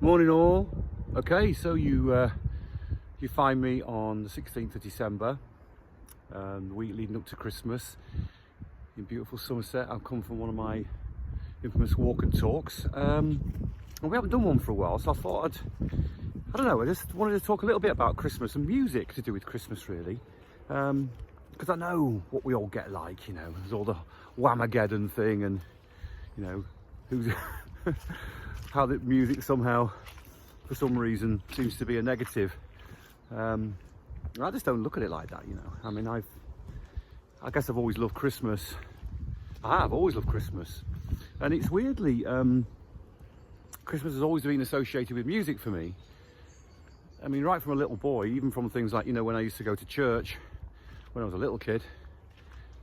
Morning all. Okay, so you find me on the 16th of December, the week leading up to Christmas in beautiful Somerset. I've come from one of my infamous walk and talks, and we haven't done one for a while, so I thought I just wanted to talk a little bit about Christmas and music to do with Christmas, really, because I know what we all get like, there's all the Whamageddon thing, and who's how the music somehow, for some reason, seems to be a negative. I just don't look at it like that, I mean, I guess I've always loved Christmas. I've always loved Christmas, and it's weirdly, Christmas has always been associated with music for me. I mean, right from a little boy, even from things like, when I used to go to church when I was a little kid,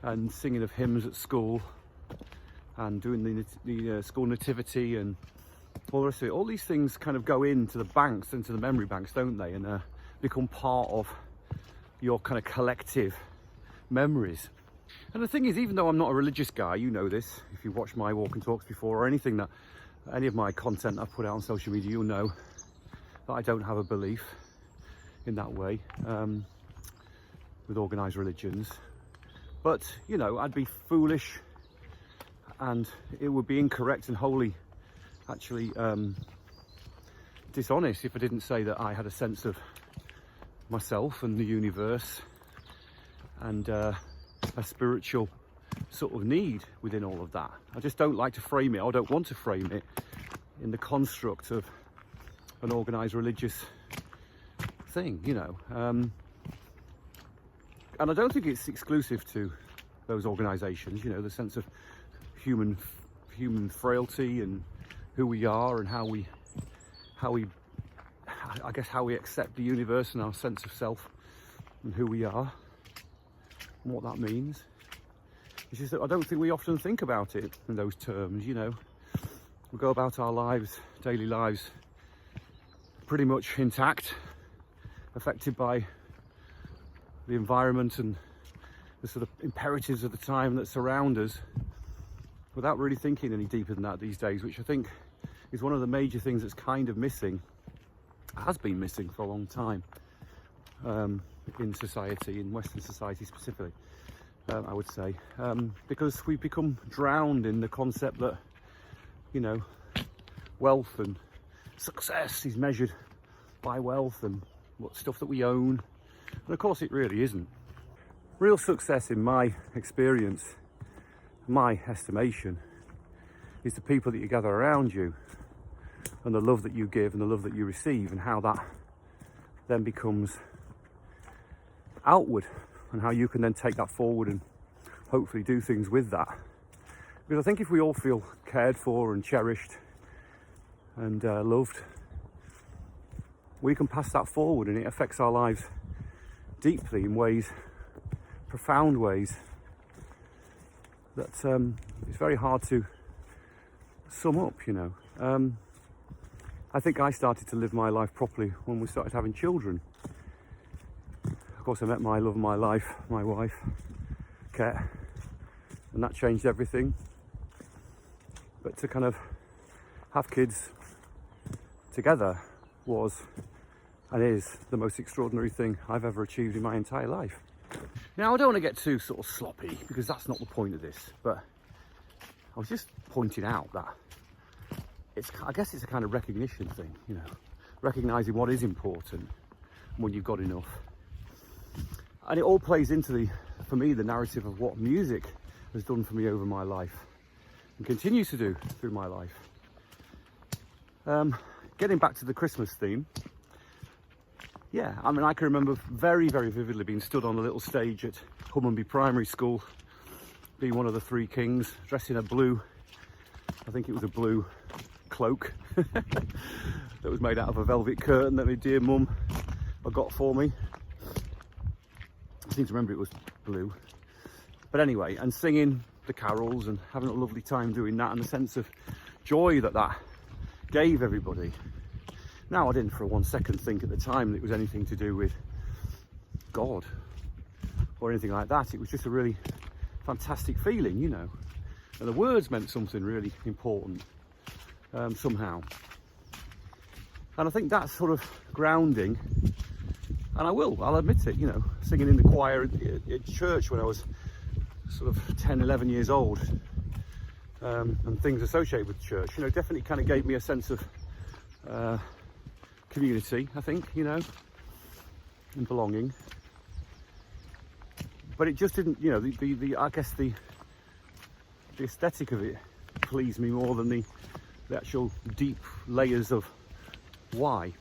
and singing of hymns at school, and doing the school nativity and all the rest of it. All these things kind of go into the banks, into the memory banks, don't they? And become part of your kind of collective memories. And the thing is, even though I'm not a religious guy, you know this, if you've watched my walk and talks before, or anything that, any of my content I've put out on social media, you'll know that I don't have a belief in that way, with organised religions. But, I'd be foolish, and it would be incorrect and wholly actually dishonest if I didn't say that I had a sense of myself and the universe, and a spiritual sort of need within all of that. I just don't like to frame it, I don't want to frame it in the construct of an organised religious thing, and I don't think it's exclusive to those organisations, the sense of human frailty and who we are, and how we accept the universe and our sense of self and who we are and what that means. It's just that I don't think we often think about it in those terms. We go about our lives, daily lives, pretty much intact, affected by the environment and the sort of imperatives of the time that surround us, without really thinking any deeper than that these days, which I think is one of the major things that's kind of missing, has been missing for a long time, in society, in Western society specifically, I would say, because we've become drowned in the concept that, wealth and success is measured by wealth and what stuff that we own, and of course it really isn't. Real success, in my experience, my estimation, is the people that you gather around you, and the love that you give and the love that you receive, and how that then becomes outward, and how you can then take that forward and hopefully do things with that. Because I think if we all feel cared for and cherished and loved, we can pass that forward, and it affects our lives deeply in ways, profound ways, that it's very hard to sum up. I think I started to live my life properly when we started having children. Of course, I met my love of my life, my wife, Kat, and that changed everything. But to kind of have kids together was and is the most extraordinary thing I've ever achieved in my entire life. Now, I don't want to get too sort of sloppy, because that's not the point of this, but I was just pointing out that I guess it's a kind of recognition thing, recognising what is important when you've got enough. And it all plays into for me, the narrative of what music has done for me over my life and continues to do through my life. Getting back to the Christmas theme, yeah, I mean, I can remember very, very vividly being stood on a little stage at Hummonby Primary School, being one of the three kings, dressed in a blue, I think it was a blue cloak that was made out of a velvet curtain that my dear mum had got for me. I seem to remember it was blue. But anyway, and singing the carols and having a lovely time doing that, and the sense of joy that gave everybody. Now, I didn't for 1 second think at the time that it was anything to do with God or anything like that. It was just a really fantastic feeling, And the words meant something really important, somehow. And I think that's sort of grounding. And I'll admit it, you know, singing in the choir at church when I was sort of 10, 11 years old, and things associated with church, you know, definitely kind of gave me a sense of community, I think, you know, and belonging. But it just didn't, you know, I guess the aesthetic of it pleased me more than the actual deep layers of why.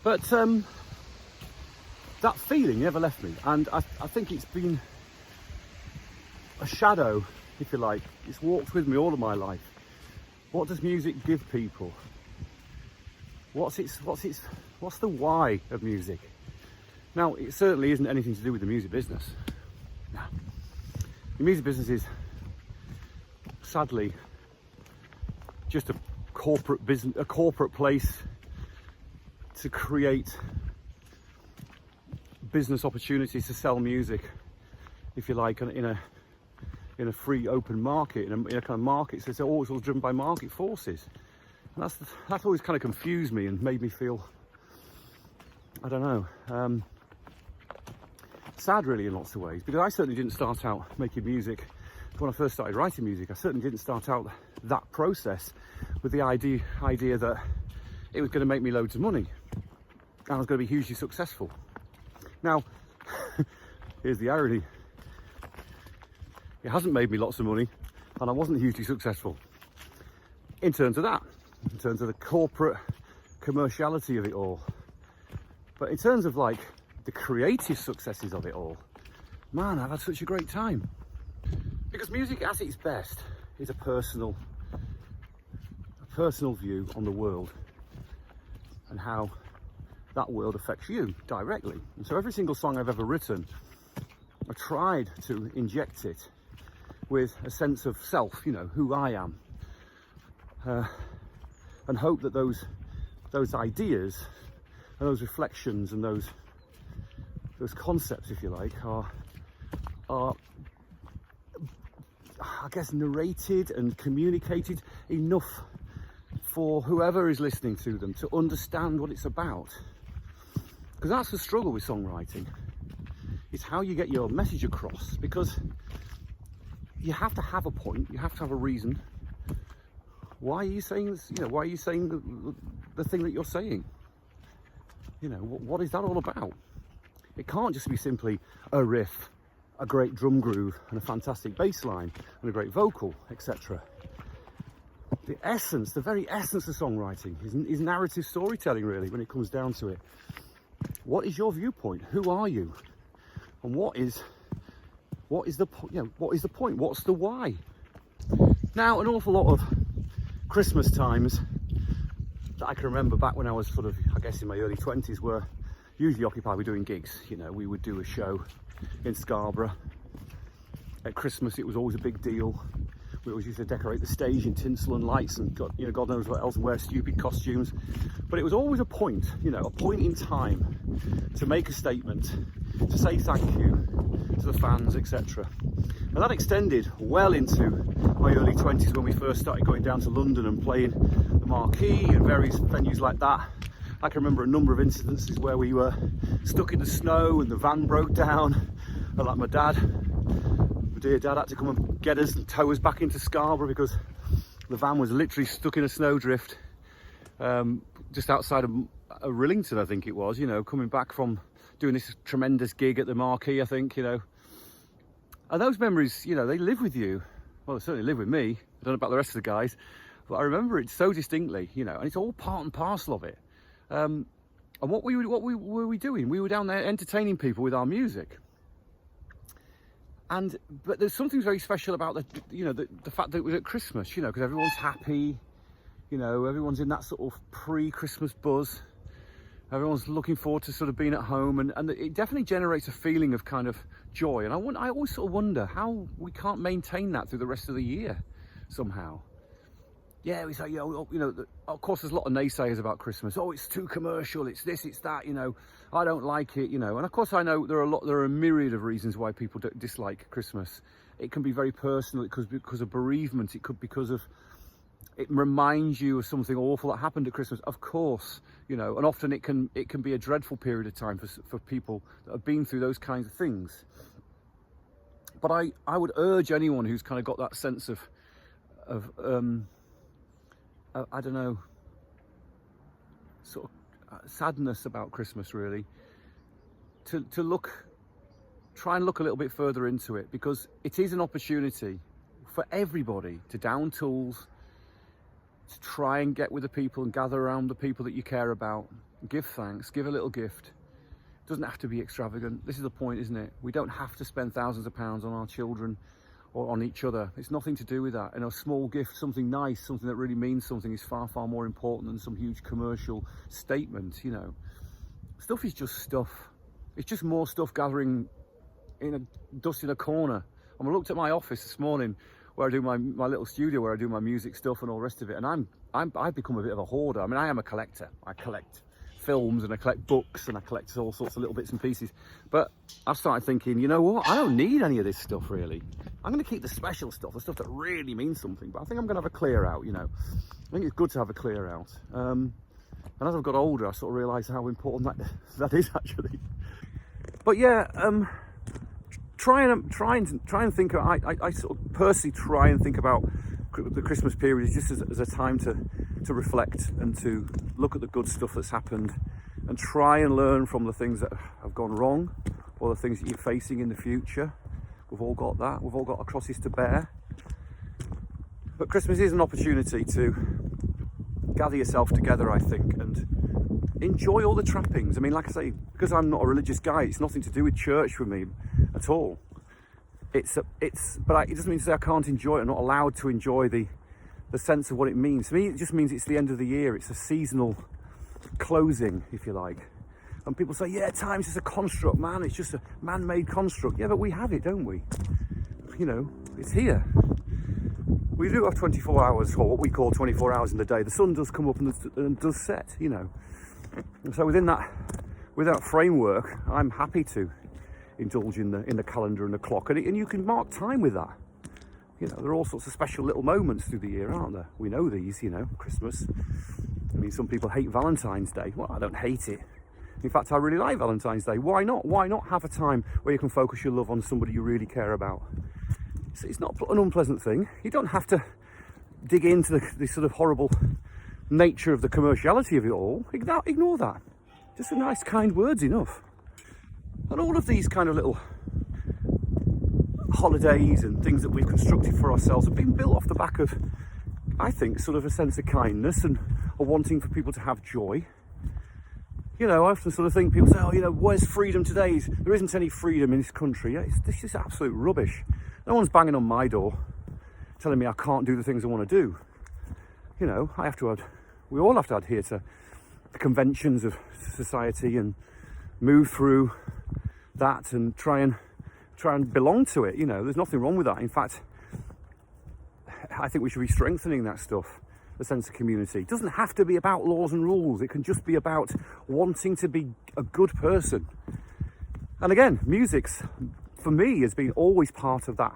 But that feeling never left me, and I think it's been a shadow, if you like. It's walked with me all of my life. What does music give people? What's the why of music? Now, it certainly isn't anything to do with the music business. No. The music business is sadly just a corporate business, a corporate place to create business opportunities to sell music, if you like, in a free open market, in a kind of market. So it's always driven by market forces, and that's always kind of confused me and made me feel, I don't know, sad really in lots of ways, because I certainly didn't start out making music. When I first started writing music, I certainly didn't start out that process with the idea that it was going to make me loads of money and I was going to be hugely successful. Now, here's the irony. It hasn't made me lots of money, and I wasn't hugely successful in terms of that, in terms of the corporate commerciality of it all. But in terms of like the creative successes of it all, man, I've had such a great time. Because music at its best is a personal view on the world and how that world affects you directly. And so every single song I've ever written, I tried to inject it with a sense of self, you know, who I am, and hope that those ideas and those reflections and those concepts, if you like, are I guess narrated and communicated enough for whoever is listening to them to understand what it's about. Because that's the struggle with songwriting. It's how you get your message across, because you have to have a point, you have to have a reason. Why are you saying this? You know, why are you saying the thing that you're saying? You know, what is that all about? It can't just be simply a riff, a great drum groove and a fantastic bass line and a great vocal, etc. The essence, the very essence of songwriting is narrative storytelling, really, when it comes down to it. What is your viewpoint? Who are you? And what is the point? You know, what is the point? What's the why? Now, an awful lot of Christmas times that I can remember back when I was sort of, I guess, in my early 20s were usually occupied with doing gigs. You know, we would do a show in Scarborough. At Christmas, it was always a big deal. We always used to decorate the stage in tinsel and lights and God knows what else, and wear stupid costumes. But it was always a point, you know, a point in time to make a statement, to say thank you to the fans, etc. And that extended well into my early 20s when we first started going down to London and playing the Marquee and various venues like that. I can remember a number of incidences where we were stuck in the snow and the van broke down, and like my dear dad had to come and get us and tow us back into Scarborough because the van was literally stuck in a snowdrift just outside of Rillington, I think it was, you know, coming back from doing this tremendous gig at the Marquee, I think, you know. And those memories, you know, they live with you. Well, they certainly live with me. I don't know about the rest of the guys, but I remember it so distinctly, you know, and it's all part and parcel of it. And what were we doing? We were down there entertaining people with our music. But there's something very special about the fact that it was at Christmas, you know, because everyone's happy, you know, everyone's in that sort of pre-Christmas buzz. Everyone's looking forward to sort of being at home, and it definitely generates a feeling of kind of joy. And I always sort of wonder how we can't maintain that through the rest of the year somehow. Yeah, we say, you know, of course there's a lot of naysayers about Christmas. Oh, it's too commercial, it's this, it's that, you know, I don't like it, you know. And of course I know there are a myriad of reasons why people dislike Christmas. It can be very personal, it could be because of bereavement, it could be because of it reminds you of something awful that happened at Christmas, of course, you know, and often it can be a dreadful period of time for people that have been through those kinds of things. But I would urge anyone who's kind of got that sense of I don't know, sort of sadness about Christmas, really, to try and look a little bit further into it, because it is an opportunity for everybody to down tools, to try and get with the people and gather around the people that you care about, give thanks, give a little gift. It doesn't have to be extravagant. This is the point, isn't it? We don't have to spend thousands of pounds on our children or on each other. It's nothing to do with that. And a small gift, something nice, something that really means something, is far, far more important than some huge commercial statement, you know. Stuff is just stuff. It's just more stuff gathering in a dust in a corner. And I looked at my office this morning, where I do my little studio, where I do my music stuff and all the rest of it, and I've become a bit of a hoarder. I mean, I am a collector. I collect films and I collect books and I collect all sorts of little bits and pieces. But I've started thinking, you know what? I don't need any of this stuff, really. I'm going to keep the special stuff, the stuff that really means something. But I think I'm going to have a clear out, you know. I think it's good to have a clear out. And as I've got older, I sort of realised how important that is, actually. But yeah, try and think. I sort of personally try and think about the Christmas period just as a time to reflect and to look at the good stuff that's happened, and try and learn from the things that have gone wrong, or the things that you're facing in the future. We've all got that. We've all got our crosses to bear. But Christmas is an opportunity to gather yourself together, I think, and enjoy all the trappings. I mean, like I say, because I'm not a religious guy, it's nothing to do with church for me at all. But it doesn't mean to say I can't enjoy it. I'm not allowed to enjoy the sense of what it means. To me, it just means it's the end of the year. It's a seasonal closing, if you like. And people say, yeah, time's just a construct, man. It's just a man-made construct. Yeah, but we have it, don't we? You know, it's here. We do have 24 hours, or what we call 24 hours in the day. The sun does come up and does set, you know. And so with that framework, I'm happy to indulge in the calendar and the clock, and you can mark time with that. You know, there are all sorts of special little moments through the year, aren't there? We know these, you know, Christmas. I mean, some people hate Valentine's Day. Well, I don't hate it. In fact, I really like Valentine's Day. Why not? Why not have a time where you can focus your love on somebody you really care about? It's not an unpleasant thing. You don't have to dig into the sort of horrible nature of the commerciality of it all. Ignore that. Just a nice, kind word's enough. And all of these kind of little holidays and things that we've constructed for ourselves have been built off the back of, I think, sort of a sense of kindness and a wanting for people to have joy. You know, I often sort of think, people say, oh, you know, where's freedom today? There isn't any freedom in this country. Yeah, this is absolute rubbish. No one's banging on my door telling me I can't do the things I want to do. You know, we all have to adhere to the conventions of society and move through that and try and belong to it. You know, there's nothing wrong with that. In fact, I think we should be strengthening that stuff, the sense of community. It doesn't have to be about laws and rules. It can just be about wanting to be a good person. And again, music's, for me, has been always part of that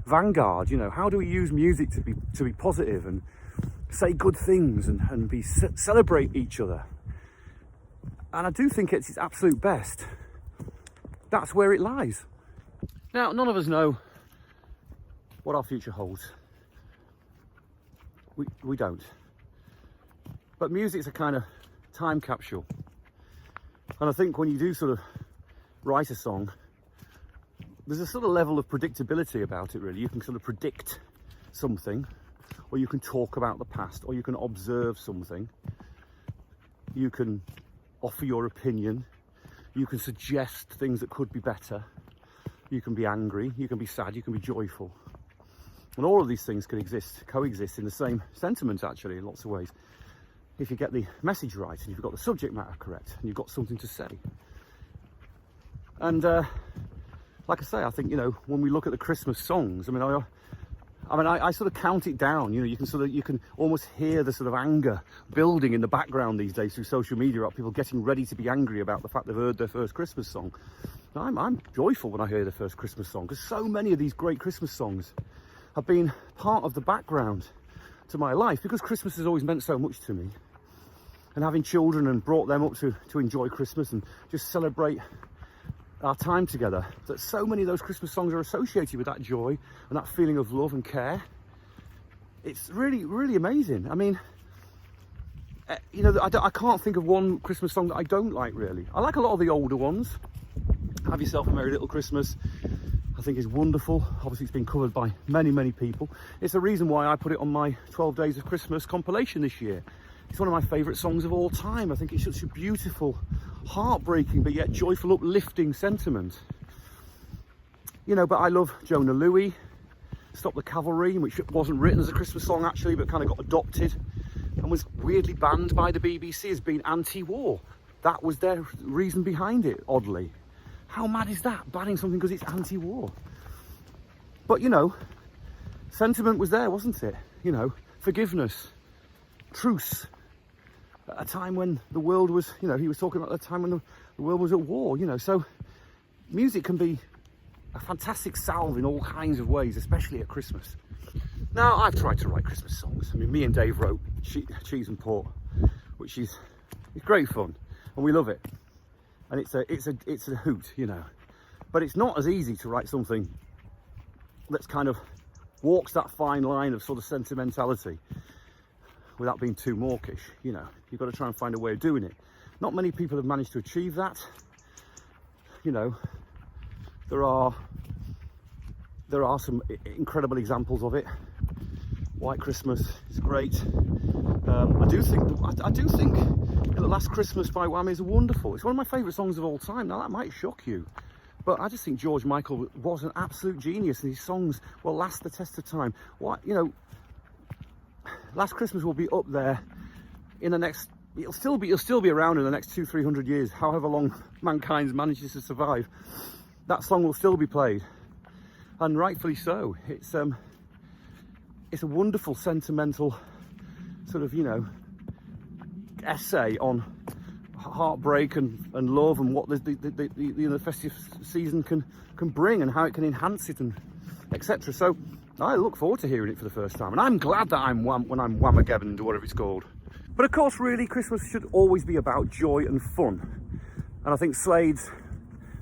vanguard. You know, how do we use music to be positive and say good things and celebrate each other? And I do think it's its absolute best. That's where it lies. Now, none of us know what our future holds. We don't. But music's a kind of time capsule. And I think when you do sort of write a song, there's a sort of level of predictability about it, really. You can sort of predict something, or you can talk about the past, or you can observe something. You can offer your opinion. You can suggest things that could be better. You can be angry, you can be sad, you can be joyful. And all of these things can coexist in the same sentiment, actually, in lots of ways. If you get the message right, and you've got the subject matter correct, and you've got something to say. And like I say, I think, you know, when we look at the Christmas songs, I sort of count it down. You know, you can almost hear the sort of anger building in the background these days through social media, about people getting ready to be angry about the fact they've heard their first Christmas song. Now, I'm joyful when I hear the first Christmas song, because so many of these great Christmas songs have been part of the background to my life, because Christmas has always meant so much to me. And having children and brought them up to enjoy Christmas and just celebrate our time together, that so many of those Christmas songs are associated with that joy and that feeling of love and care. It's really, really amazing. I mean, you know, I can't think of one Christmas song that I don't like, really. I like a lot of the older ones. Have Yourself a Merry Little Christmas, I think, is wonderful. Obviously, it's been covered by many, many people. It's the reason why I put it on my 12 Days of Christmas compilation this year. It's one of my favourite songs of all time. I think it's such a beautiful, heartbreaking, but yet joyful, uplifting sentiment. You know, but I love Jona Lewie, Stop the Cavalry, which wasn't written as a Christmas song actually, but kind of got adopted and was weirdly banned by the BBC as being anti-war. That was their reason behind it, oddly. How mad is that, banning something because it's anti-war? But, you know, sentiment was there, wasn't it? You know, forgiveness, truce. At a time when the world was, you know, he was talking about the time when the world was at war, you know. So music can be a fantastic salve in all kinds of ways, especially at Christmas. Now, I've tried to write Christmas songs. I mean, me and Dave wrote Cheese and Port, which is great fun, and we love it. And it's a hoot, you know. But it's not as easy to write something that's kind of walks that fine line of sort of sentimentality without being too mawkish, you know. You've got to try and find a way of doing it. Not many people have managed to achieve that. You know, there are some incredible examples of it. White Christmas is great. I do think The Last Christmas by Wham is wonderful. It's one of my favourite songs of all time. Now, that might shock you, but I just think George Michael was an absolute genius, and his songs will last the test of time. What, you know, Last Christmas will be up there in the next, it'll still be around in the next 200-300 years, however long mankind manages to survive. That song will still be played, and rightfully so. It's a wonderful sentimental sort of, you know, essay on heartbreak and love, and what the festive season can bring, and how it can enhance it, and etc. So I look forward to hearing it for the first time, and I'm glad that when I'm Whamageddon, or whatever it's called. But of course, really, Christmas should always be about joy and fun, and I think Slade's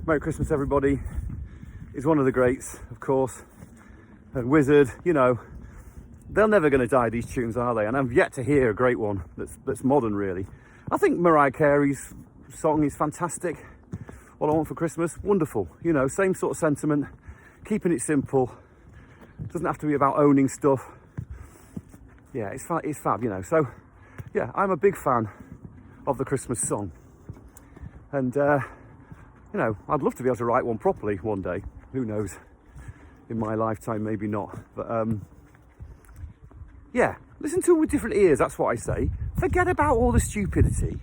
Merry Christmas Everybody is one of the greats, of course. And Wizard, you know, they're never going to die, these tunes, are they? And I've yet to hear a great one that's modern, really. I think Mariah Carey's song is fantastic. All I Want for Christmas, wonderful. You know, same sort of sentiment, keeping it simple. Doesn't have to be about owning stuff. Yeah, it's fab, you know. So, yeah, I'm a big fan of the Christmas song. And, you know, I'd love to be able to write one properly one day. Who knows? In my lifetime, maybe not. But, yeah, listen to it with different ears, that's what I say. Forget about all the stupidity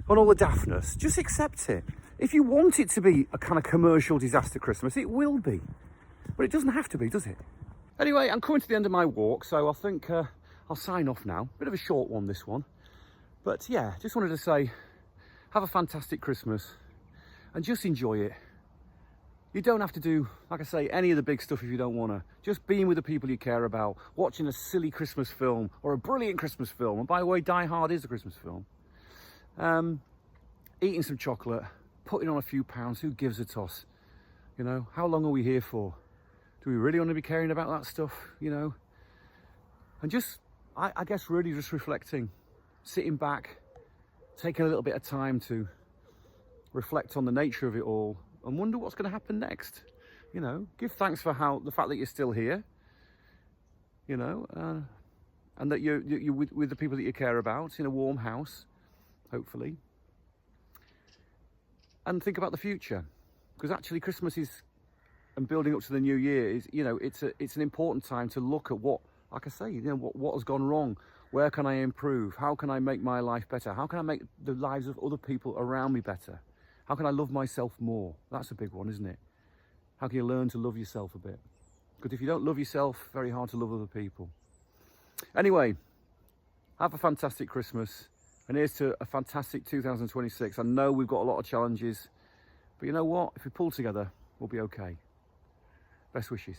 and all the daftness. Just accept it. If you want it to be a kind of commercial disaster Christmas, it will be. But it doesn't have to be, does it? Anyway, I'm coming to the end of my walk, so I think I'll sign off now. Bit of a short one, this one. But yeah, just wanted to say, have a fantastic Christmas and just enjoy it. You don't have to do, like I say, any of the big stuff if you don't want to. Just being with the people you care about, watching a silly Christmas film or a brilliant Christmas film. And by the way, Die Hard is a Christmas film. Eating some chocolate, putting on a few pounds, who gives a toss? You know, how long are we here for? Do we really want to be caring about that stuff, you know? And just, I guess really just reflecting, sitting back, taking a little bit of time to reflect on the nature of it all and wonder what's going to happen next. You know, give thanks for the fact that you're still here, you know, and that you're with the people that you care about in a warm house, hopefully. And think about the future, because actually Christmas is, and building up to the new year is, you know, it's an important time to look at what, like I say, you know, what has gone wrong. Where can I improve? How can I make my life better? How can I make the lives of other people around me better? How can I love myself more? That's a big one, isn't it? How can you learn to love yourself a bit? Because if you don't love yourself, very hard to love other people. Anyway, have a fantastic Christmas. And here's to a fantastic 2026. I know we've got a lot of challenges, but you know what? If we pull together, we'll be okay. Best wishes.